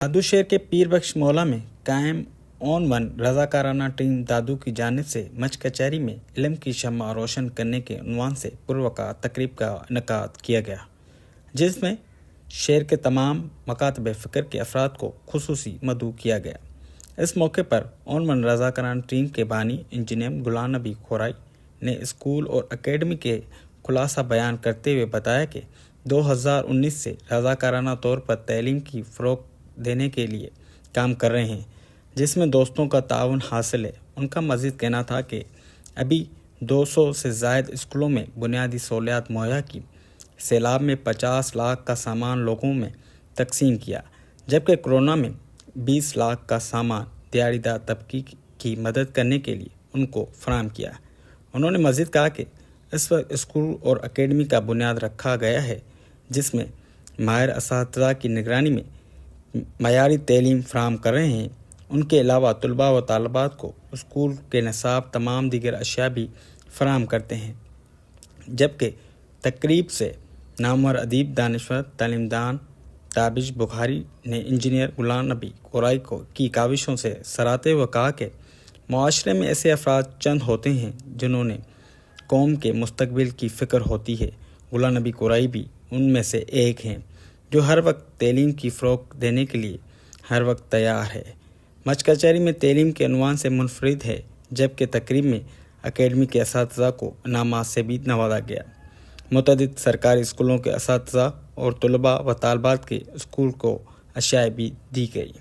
دادو شہر کے پیر بخش مولا میں قائم اون ون رضاکارانہ ٹیم دادو کی جانب سے مچ کچہری میں علم کی شمع روشن کرنے کے عنوان سے پروقار تقریب کا انعقاد کیا گیا، جس میں شہر کے تمام مکاتب فکر کے افراد کو خصوصی مدعو کیا گیا۔ اس موقع پر اون ون رضاکارانہ ٹیم کے بانی انجینئر غلام نبی خورائی نے اسکول اور اکیڈمی کے خلاصہ بیان کرتے ہوئے بتایا کہ 2019 سے رضاکارانہ طور پر تعلیم کی فروغ دینے کے لیے کام کر رہے ہیں، جس میں دوستوں کا تعاون حاصل ہے۔ ان کا مزید کہنا تھا کہ ابھی 200 سے زائد اسکولوں میں بنیادی سہولیات مہیا کی، سیلاب میں 50 لاکھ کا سامان لوگوں میں تقسیم کیا، جبکہ کورونا میں 20 لاکھ کا سامان دیہڑی دار طبقے کی مدد کرنے کے لیے ان کو فراہم کیا۔ انہوں نے مزید کہا کہ اس وقت اسکول اور اکیڈمی کا بنیاد رکھا گیا ہے، جس میں ماہر اساتذہ کی نگرانی میں معیاری تعلیم فراہم کر رہے ہیں۔ ان کے علاوہ طلباء و طالبات کو اسکول کے نصاب تمام دیگر اشیاء بھی فراہم کرتے ہیں، جبکہ تقریب سے نامور ادیب، دانشور، تعلیم دان تابش بخاری نے انجینئر غلام نبی خورائی کی کاوشوں سے سراہتے ہوئے کہا کہ معاشرے میں ایسے افراد چند ہوتے ہیں جنہوں نے قوم کے مستقبل کی فکر ہوتی ہے۔ غلام نبی خورائی بھی ان میں سے ایک ہیں، جو ہر وقت تعلیم کی فروغ دینے کے لیے ہر وقت تیار ہے۔ مچ کچہری میں تعلیم کے عنوان سے منفرد ہے، جبکہ تقریب میں اکیڈمی کے اساتذہ کو انعامات سے بھی نوازا گیا۔ متعدد سرکاری اسکولوں کے اساتذہ اور طلباء و طالبات کے اسکول کو اشیاء بھی دی گئی۔